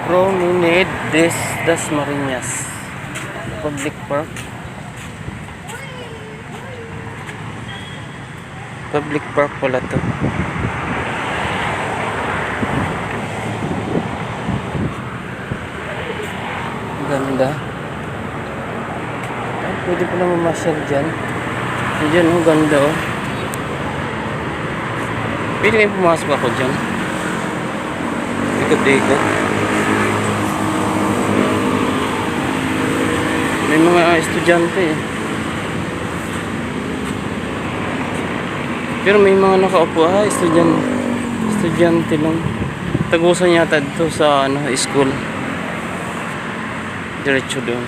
Promenade des Dasmariñas Public Park. Public park pala to. Ganda. Ay, pwede pala mamasyal dyan. Diyan, oh, ganda, oh. Pwede kayo pumasok ako dyan. Ikot-ikot. May mga estudyante, eh. Pero may mga nakaupo, estudyante lang. Tagusan yata dito sa school. Diretso doon.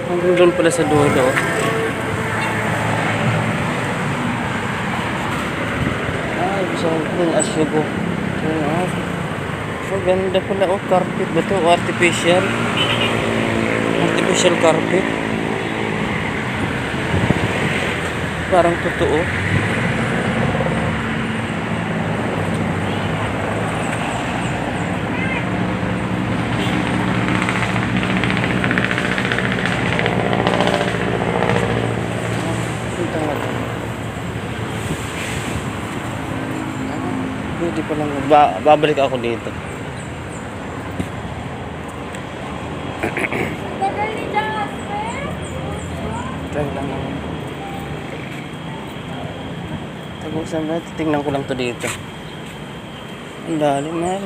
Hanggang doon pala sa dulo. Ay, gusto ko yung asyogo. So, ganda pala. Oh, carpet ba ito? Artificial. Artificial carpet. Parang totoo. Pwede pa lang. Babalik ako dito. Try lang ako. Tagusan ba? Tingnan ko lang to dito. Ang lalim na.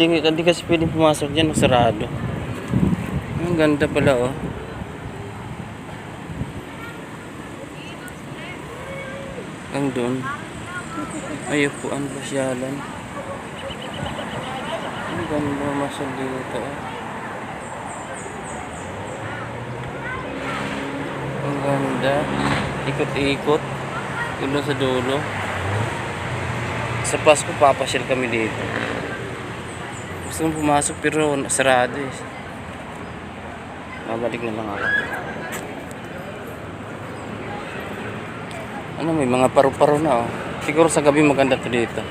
Hindi kasi pwedeng pumasok dyan. Sarado. Ang ganda pala, oh. Ang doon. Ay, upuan, pasyalan. Ang ganda masal dito, oh. Ang ganda. Ikot-ikot. Dulo sa dulo. Sa Pasko papasyal kami dito. Gusto kong pumasok pero sarado, eh. Babalik na lang ako. May mga paru-paro na, oh. Siguro sa gabi maganda to dito.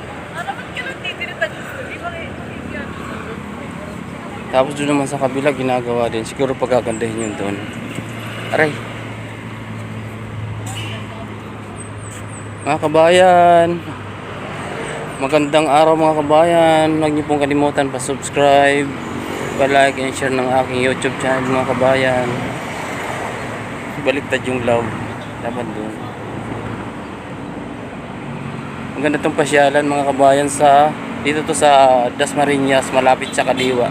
Tapos doon naman sa kabila ginagawa din. Siguro pagagandahin yun doon. Aray. Mga kabayan, magandang araw mga kabayan. Huwag niyo pong kalimutan pa-subscribe, pa-like and share ng aking YouTube channel mga kabayan. Baliktad yung love. Dapat doon. Maganda itong pasyalan mga kabayan dito to sa Dasmariñas, malapit sa Kaliwa.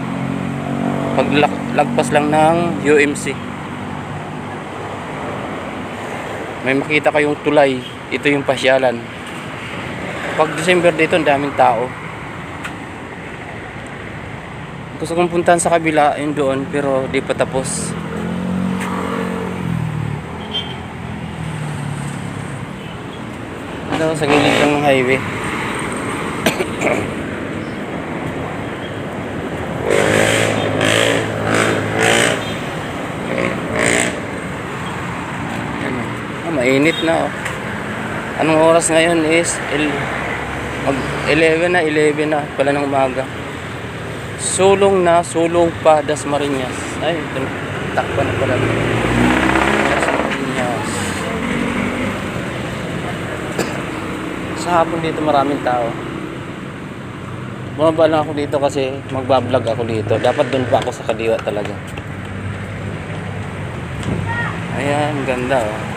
Paglagpas lang ng UMC. May makita kayong tulay. Ito yung pasyalan. Pag December dito, ang daming tao. Gusto kong puntahan sa kabila, yun doon, pero di pa tapos. Ito, sa gilid lang ng highway. Mainit na, oh. Anong oras ngayon is 11 na pala ng umaga. Sulong pa Dasmariñas. Ay, takpan na pala Dasmariñas. Sa hapon dito maraming tao. Bumaba lang ako dito kasi magbablog ako dito. Dapat doon pa ako sa Kaliwa talaga. Ayan, ganda, oh.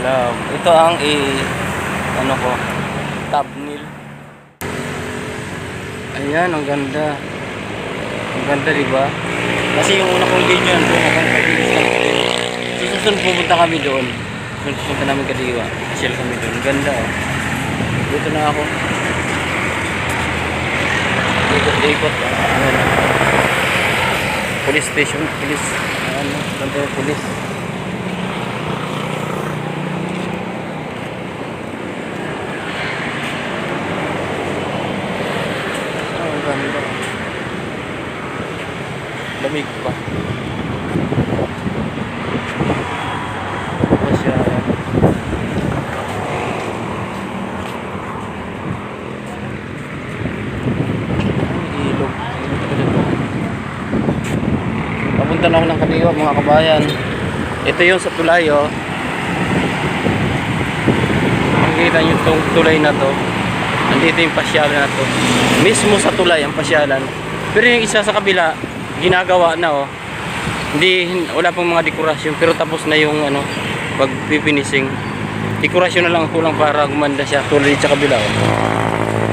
Ito ang thumbnail. Ayan, ang ganda. Ang ganda, diba? Kasi yung una kong video doon akong susunod pupunta kami doon. Pupunta namin Kaliwa. Shell kami doon. Ganda, oh. Dito na ako. Ikot-ikot. Police station. Ganda yung police. Lamig pa. papunta na ako ng Kaliwa mga kabayan. Ito yung sa tulay oh. Makikita nyo itong tulay na to. Andito yung pasyalan na to. Mismo sa tulay ang pasyalan. Pero yung isa sa kabila, ginagawa na oh. Wala pang mga dekorasyon. Pero tapos na yung ano, pagpipinising. Dekorasyon na lang kulang para gumanda siya. Tulay sa kabila oh.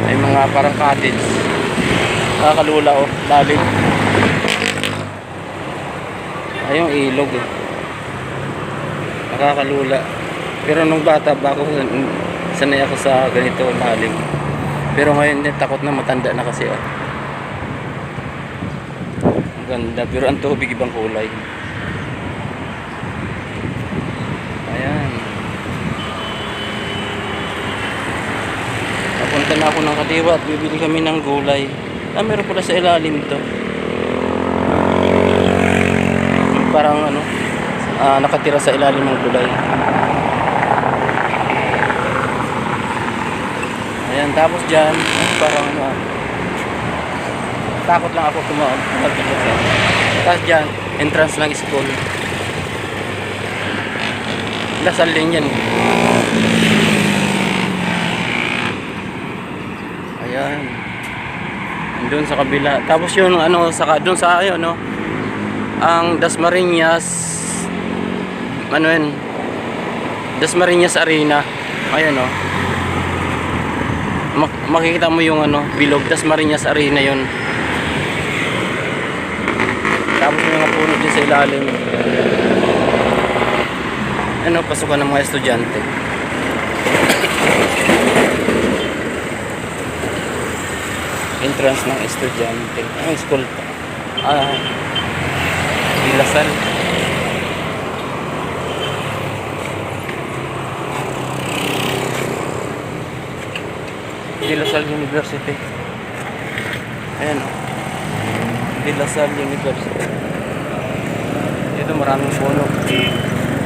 May mga parang cottage. Nakakalula oh, lalim. Ayong ilog eh. Nakakalula. Pero nung bata pa ako, sanay ako sa ganito lalim. Pero ngayon takot na, matanda na kasi oh. Ang ganda, pero ang tubig ibang kulay. Ayan. Papunta na ako ng Kaliwa at bibili kami ng gulay. Meron pala sa ilalim to. Parang ano, nakatira sa ilalim ng gulay. Ayan, tapos dyan, parang takot lang ako tumawag. Tapos dyan, entrance ng school. Lasal din yan. Ayan. Doon sa kabila. Tapos yung ano, doon sa ayo, no? Ang Dasmariñas, ano yun? Dasmariñas Arena. Ayan, no? Makikita mo yung ano, bilog. Dasmariñas Arena yun. Tapos yung mga puno din sa ilalim. Ano, pasukan ng mga estudyante. Entrance ng estudyante. Ang school pa. Lasal. De La Salle University. Ayan o. De La Salle University. Dito maraming puno.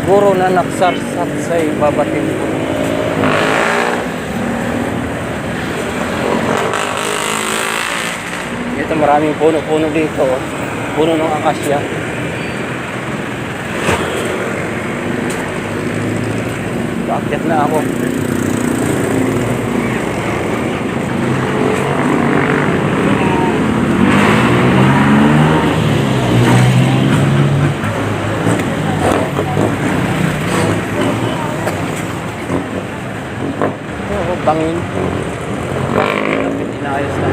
Guro na naksarsat sa ibabating puno. Dito maraming puno-puno dito. Puno ng akasya. Paakyat na ako. Bangin. Inayos na.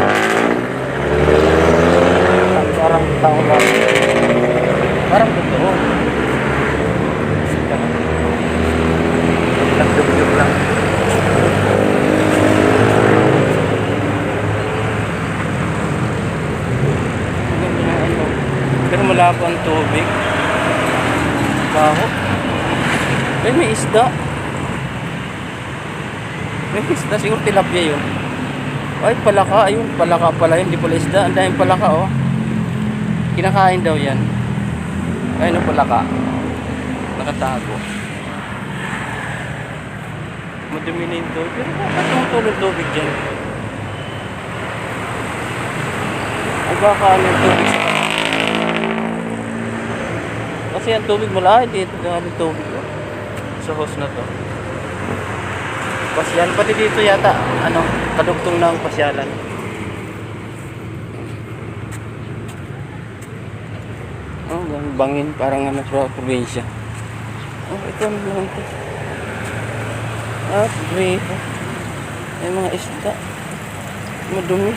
Parang tao lang. Parang totoo. Nagdugdug lang. Pero malabo ang tubig. Baho. May isda. May isda, siguro tilapia yun. Ay, palaka. Ayun, palaka pala yun. Hindi pala isda. Ang daming palaka, oh. Kinakain daw yan. Ayun, ang palaka. Nakatago. Madumi na yung tubig. Pero bakit tumutulog tubig dyan? Ay, baka ano yung tubig sa kanya. Kasi ang tubig mula, dito galing tubig, oh. Sa hose na to. Pasyalan, pati dito yata, ano, kadugtong ng pasyalan. Oh, bangin, parang ano sa probinsya. Oh, ito ano lang ito. Gripo. May mga isda. Madumi.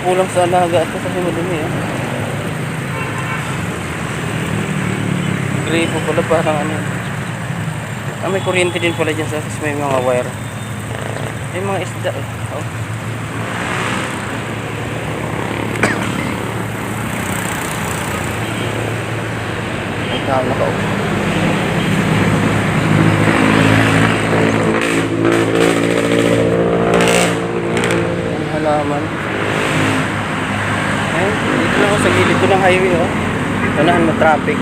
Kulang sa alaga ito kasi madumi, eh. Gripo pala, parang ano. May kuryente din pala dyan sa may mga wire. May mga isda eh. Oh. May tao na kao. Ang halaman. Ayun, dito lang ako sa gilid ko ng highway, oh. Unahan mo traffic.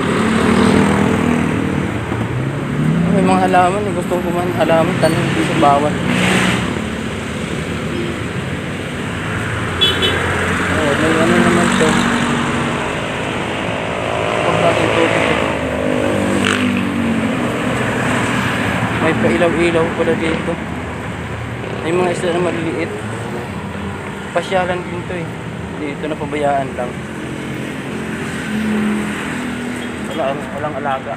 May mga halaman, gusto ko man halaman, tanim dito sa bawal. Oh, may ano naman to. nagka-ilaw-ilaw pala dito. May mga isda na maliliit. Pasyalan din to eh. Dito na pabayaan lang. Walang alaga.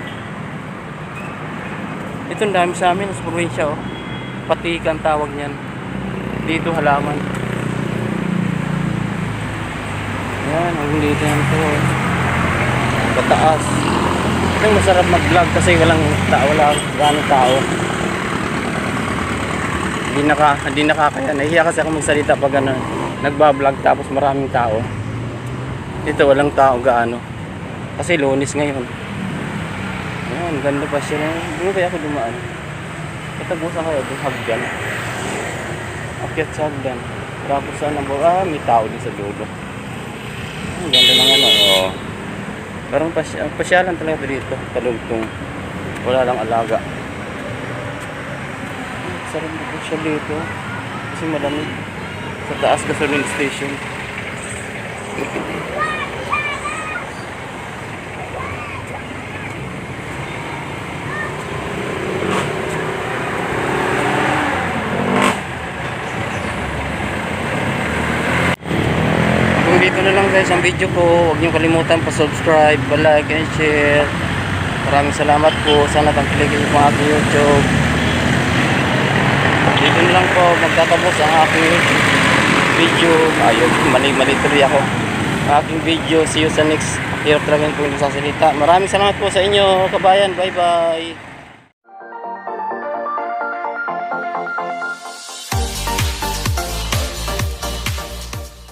Ito ang dami sa amin sa probinsya oh. Patikan tawag niyan. Dito halaman. Yan, ang dito yan to. Pataas. Ito masarap mag-vlog kasi wala ganong tao. Hindi nakakaya. Nahiya kasi ako magsalita pag ano, nagba-vlog tapos maraming tao. Dito walang tao gaano. Kasi Lunes ngayon. Ayan, ganda pa siya. Doon kaya ako dumaan. Katagusan kayo doon, hagdan. Akyat sa hagdan. Tapos saan ang may tao din sa dulo. Ang ganda ng ano, oh. Parang pasyalan talaga dito. Talugtong. Wala lang alaga. Sarap na siya dito. Kasi malamig. Sa taas gasoline station. Dito na lang guys ang video ko. Huwag niyo kalimutan pa-subscribe, pa-like and share. Maraming salamat po. Sana tangkilikin po ang aking YouTube. Dito na lang po magtatapos ang aking video. Ayun, mali tuloy ako. Ang aking video. See you sa next. Hirap talaga po yung sasalita. Maraming salamat po sa inyo, kabayan. Bye bye.